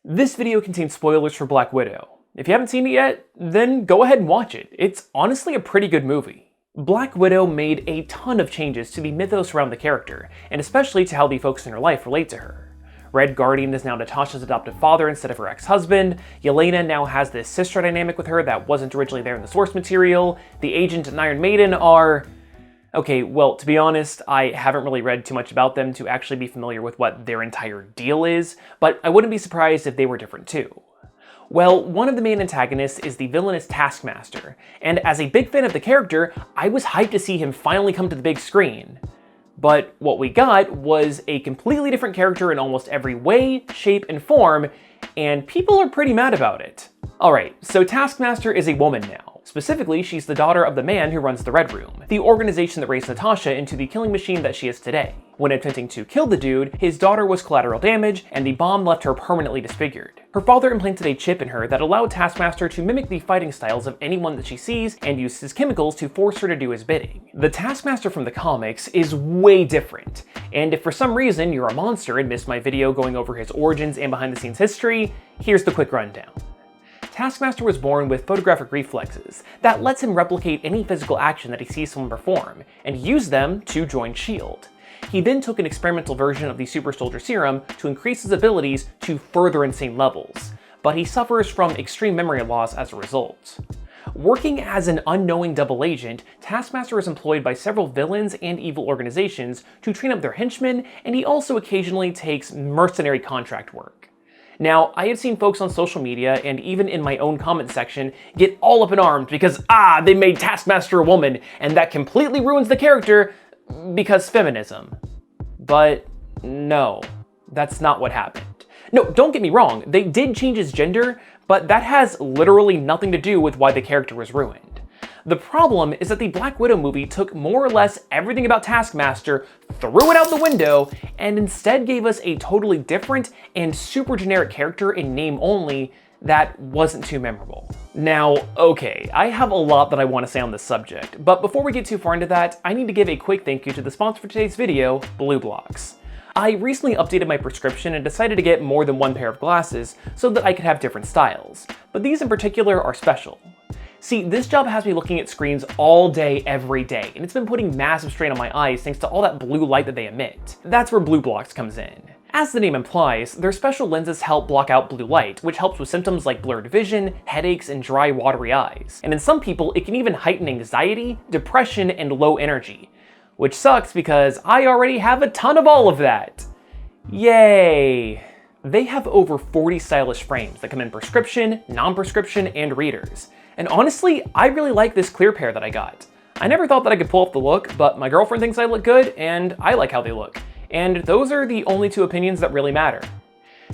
This video contains spoilers for Black Widow. If you haven't seen it yet, then go ahead and watch it. It's honestly a pretty good movie. Black Widow made a ton of changes to the mythos around the character, and especially to how the folks in her life relate to her. Red Guardian is now Natasha's adoptive father instead of her ex-husband. Yelena now has this sister dynamic with her that wasn't originally there in the source material. The Agent and Iron Maiden are... Okay, well, to be honest, I haven't really read too much about them to actually be familiar with what their entire deal is, but I wouldn't be surprised if they were different too. Well, one of the main antagonists is the villainous Taskmaster, and as a big fan of the character, I was hyped to see him finally come to the big screen. But what we got was a completely different character in almost every way, shape, and form, and people are pretty mad about it. Alright, so Taskmaster is a woman now. Specifically, she's the daughter of the man who runs the Red Room, the organization that raised Natasha into the killing machine that she is today. When attempting to kill the dude, his daughter was collateral damage, and the bomb left her permanently disfigured. Her father implanted a chip in her that allowed Taskmaster to mimic the fighting styles of anyone that she sees and use his chemicals to force her to do his bidding. The Taskmaster from the comics is way different, and if for some reason you're a monster and missed my video going over his origins and behind the scenes history, here's the quick rundown. Taskmaster was born with photographic reflexes that lets him replicate any physical action that he sees someone perform, and use them to join S.H.I.E.L.D. He then took an experimental version of the Super Soldier Serum to increase his abilities to further insane levels, but he suffers from extreme memory loss as a result. Working as an unknowing double agent, Taskmaster is employed by several villains and evil organizations to train up their henchmen, and he also occasionally takes mercenary contract work. Now, I have seen folks on social media, and even in my own comment section, get all up in arms because, they made Taskmaster a woman, and that completely ruins the character because feminism. But no, that's not what happened. No, don't get me wrong, they did change his gender, but that has literally nothing to do with why the character was ruined. The problem is that the Black Widow movie took more or less everything about Taskmaster, threw it out the window, and instead gave us a totally different and super generic character in name only that wasn't too memorable. Now, okay, I have a lot that I want to say on this subject, but before we get too far into that, I need to give a quick thank you to the sponsor for today's video, BlueBlox. I recently updated my prescription and decided to get more than one pair of glasses so that I could have different styles, but these in particular are special. See, this job has me looking at screens all day, every day, and it's been putting massive strain on my eyes thanks to all that blue light that they emit. That's where BlueBlox comes in. As the name implies, their special lenses help block out blue light, which helps with symptoms like blurred vision, headaches, and dry, watery eyes. And in some people, it can even heighten anxiety, depression, and low energy. Which sucks because I already have a ton of all of that. Yay! They have over 40 stylish frames that come in prescription, non-prescription, and readers. And honestly, I really like this clear pair that I got. I never thought that I could pull off the look, but my girlfriend thinks I look good, and I like how they look. And those are the only two opinions that really matter.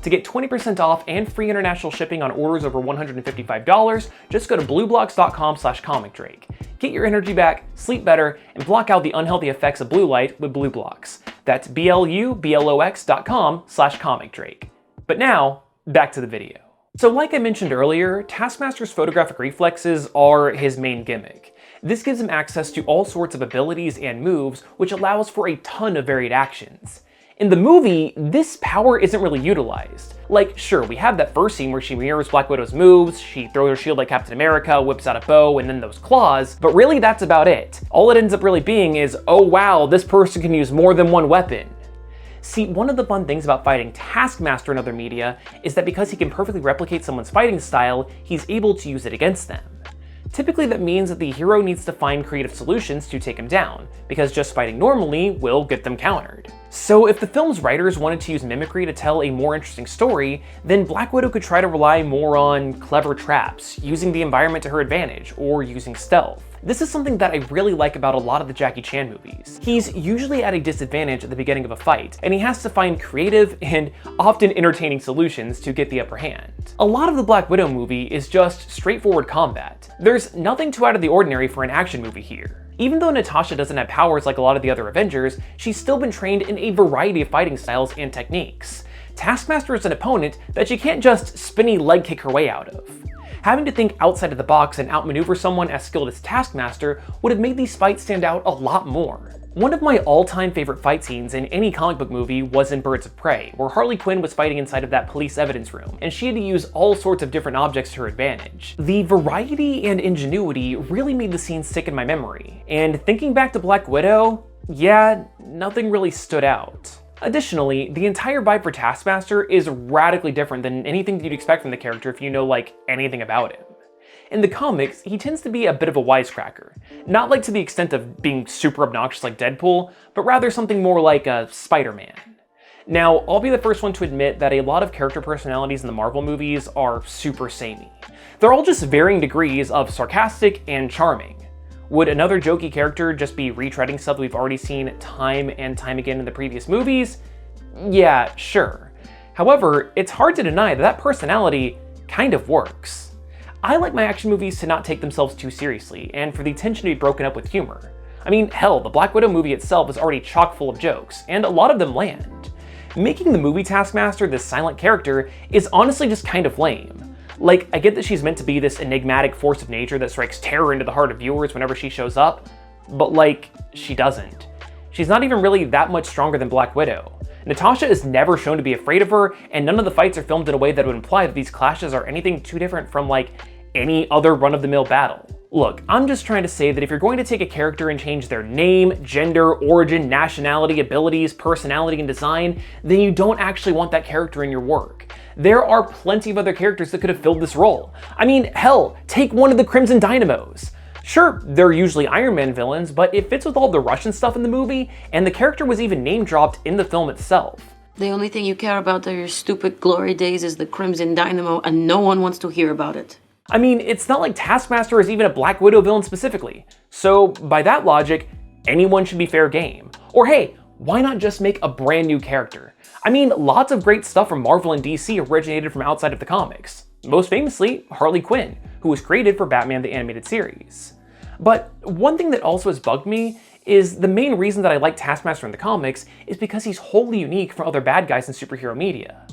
To get 20% off and free international shipping on orders over $155, just go to blueblocks.com/comicdrake. Get your energy back, sleep better, and block out the unhealthy effects of blue light with BlueBlox. That's BLUBLOX.com/comicdrake. But now, back to the video. So like I mentioned earlier, Taskmaster's photographic reflexes are his main gimmick. This gives him access to all sorts of abilities and moves, which allows for a ton of varied actions. In the movie, this power isn't really utilized. Like, sure, we have that first scene where she mirrors Black Widow's moves, she throws her shield like Captain America, whips out a bow, and then those claws, but really that's about it. All it ends up really being is, oh wow, this person can use more than one weapon. See, one of the fun things about fighting Taskmaster in other media is that because he can perfectly replicate someone's fighting style, he's able to use it against them. Typically that means that the hero needs to find creative solutions to take him down, because just fighting normally will get them countered. So if the film's writers wanted to use mimicry to tell a more interesting story, then Black Widow could try to rely more on clever traps, using the environment to her advantage, or using stealth. This is something that I really like about a lot of the Jackie Chan movies. He's usually at a disadvantage at the beginning of a fight, and he has to find creative and often entertaining solutions to get the upper hand. A lot of the Black Widow movie is just straightforward combat. There's nothing too out of the ordinary for an action movie here. Even though Natasha doesn't have powers like a lot of the other Avengers, she's still been trained in a variety of fighting styles and techniques. Taskmaster is an opponent that she can't just spinny leg kick her way out of. Having to think outside of the box and outmaneuver someone as skilled as Taskmaster would have made these fights stand out a lot more. One of my all-time favorite fight scenes in any comic book movie was in Birds of Prey, where Harley Quinn was fighting inside of that police evidence room, and she had to use all sorts of different objects to her advantage. The variety and ingenuity really made the scene stick in my memory, and thinking back to Black Widow, yeah, nothing really stood out. Additionally, the entire vibe for Taskmaster is radically different than anything that you'd expect from the character if you know, like, anything about him. In the comics, he tends to be a bit of a wisecracker. Not like to the extent of being super obnoxious like Deadpool, but rather something more like a Spider-Man. Now, I'll be the first one to admit that a lot of character personalities in the Marvel movies are super samey. They're all just varying degrees of sarcastic and charming. Would another jokey character just be retreading stuff that we've already seen time and time again in the previous movies? Yeah, sure. However, it's hard to deny that that personality kind of works. I like my action movies to not take themselves too seriously, and for the tension to be broken up with humor. I mean, hell, the Black Widow movie itself is already chock full of jokes, and a lot of them land. Making the movie Taskmaster this silent character is honestly just kind of lame. Like, I get that she's meant to be this enigmatic force of nature that strikes terror into the heart of viewers whenever she shows up, but like, she doesn't. She's not even really that much stronger than Black Widow. Natasha is never shown to be afraid of her, and none of the fights are filmed in a way that would imply that these clashes are anything too different from, like, any other run-of-the-mill battle. Look, I'm just trying to say that if you're going to take a character and change their name, gender, origin, nationality, abilities, personality, and design, then you don't actually want that character in your work. There are plenty of other characters that could have filled this role. I mean, hell, take one of the Crimson Dynamos. Sure, they're usually Iron Man villains, but it fits with all the Russian stuff in the movie, and the character was even name-dropped in the film itself. The only thing you care about are your stupid glory days is the Crimson Dynamo, and no one wants to hear about it. I mean, it's not like Taskmaster is even a Black Widow villain specifically, so by that logic, anyone should be fair game. Or hey, why not just make a brand new character? I mean, lots of great stuff from Marvel and DC originated from outside of the comics. Most famously, Harley Quinn, who was created for Batman the Animated Series. But one thing that also has bugged me is the main reason that I like Taskmaster in the comics is because he's wholly unique from other bad guys in superhero media.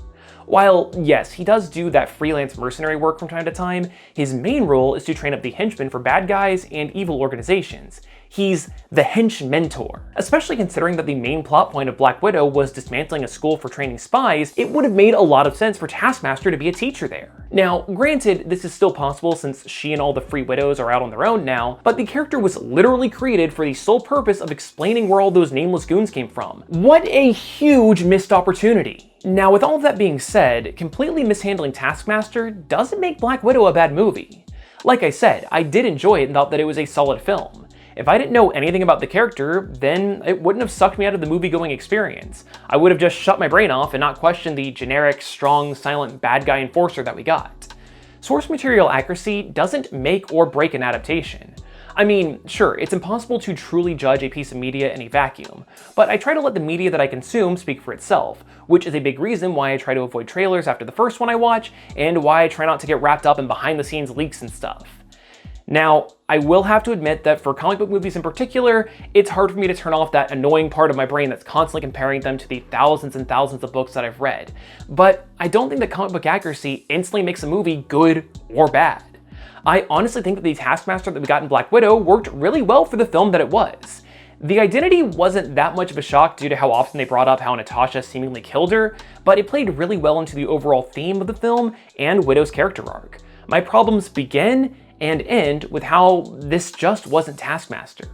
While, yes, he does do that freelance mercenary work from time to time, his main role is to train up the henchmen for bad guys and evil organizations. He's the hench mentor. Especially considering that the main plot point of Black Widow was dismantling a school for training spies, it would have made a lot of sense for Taskmaster to be a teacher there. Now, granted, this is still possible since she and all the Free Widows are out on their own now, but the character was literally created for the sole purpose of explaining where all those nameless goons came from. What a huge missed opportunity. Now, with all of that being said, completely mishandling Taskmaster doesn't make Black Widow a bad movie. Like I said, I did enjoy it and thought that it was a solid film. If I didn't know anything about the character, then it wouldn't have sucked me out of the movie-going experience. I would have just shut my brain off and not questioned the generic, strong, silent bad guy enforcer that we got. Source material accuracy doesn't make or break an adaptation. I mean, sure, it's impossible to truly judge a piece of media in a vacuum, but I try to let the media that I consume speak for itself, which is a big reason why I try to avoid trailers after the first one I watch, and why I try not to get wrapped up in behind-the-scenes leaks and stuff. Now, I will have to admit that for comic book movies in particular, it's hard for me to turn off that annoying part of my brain that's constantly comparing them to the thousands and thousands of books that I've read. But I don't think that comic book accuracy instantly makes a movie good or bad. I honestly think that the Taskmaster that we got in Black Widow worked really well for the film that it was. The identity wasn't that much of a shock due to how often they brought up how Natasha seemingly killed her, but it played really well into the overall theme of the film and Widow's character arc. My problems begin and end with how this just wasn't Taskmaster.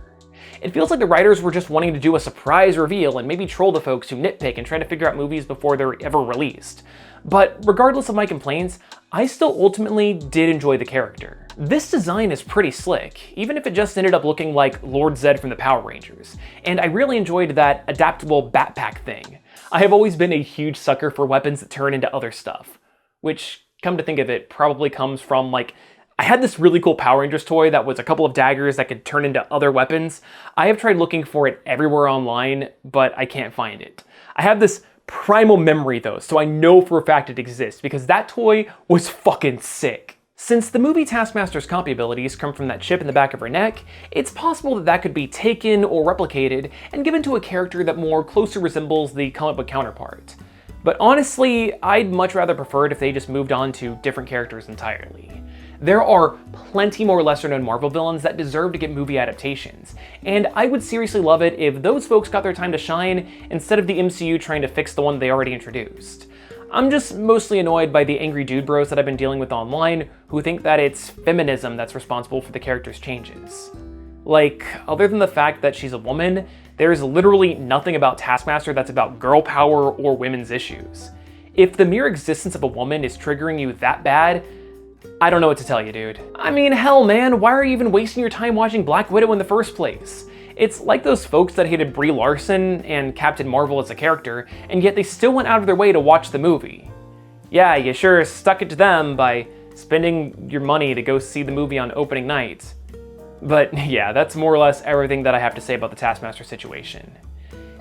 It feels like the writers were just wanting to do a surprise reveal and maybe troll the folks who nitpick and try to figure out movies before they're ever released. But regardless of my complaints, I still ultimately did enjoy the character. This design is pretty slick, even if it just ended up looking like Lord Zed from the Power Rangers, and I really enjoyed that adaptable backpack thing. I have always been a huge sucker for weapons that turn into other stuff, which, come to think of it, probably comes from I had this really cool Power Rangers toy that was a couple of daggers that could turn into other weapons. I have tried looking for it everywhere online, but I can't find it. I have this primal memory though, so I know for a fact it exists because that toy was fucking sick. Since the movie Taskmaster's copy abilities come from that chip in the back of her neck, it's possible that that could be taken or replicated and given to a character that more closely resembles the comic book counterpart. But honestly, I'd much rather prefer it if they just moved on to different characters entirely. There are plenty more lesser-known Marvel villains that deserve to get movie adaptations, and I would seriously love it if those folks got their time to shine instead of the MCU trying to fix the one they already introduced. I'm just mostly annoyed by the angry dude bros that I've been dealing with online who think that it's feminism that's responsible for the character's changes. Like, other than the fact that she's a woman, there's literally nothing about Taskmaster that's about girl power or women's issues. If the mere existence of a woman is triggering you that bad, I don't know what to tell you, dude. I mean, hell man, why are you even wasting your time watching Black Widow in the first place? It's like those folks that hated Brie Larson and Captain Marvel as a character, and yet they still went out of their way to watch the movie. Yeah, you sure stuck it to them by spending your money to go see the movie on opening night. But yeah, that's more or less everything that I have to say about the Taskmaster situation.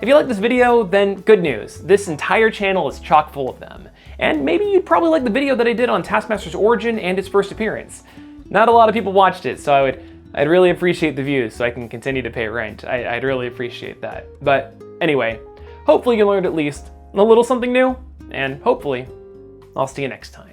If you like this video, then good news. This entire channel is chock full of them. And maybe you'd probably like the video that I did on Taskmaster's origin and his first appearance. Not a lot of people watched it, so I'd really appreciate the views so I can continue to pay rent. I'd really appreciate that. But anyway, hopefully you learned at least a little something new, and hopefully I'll see you next time.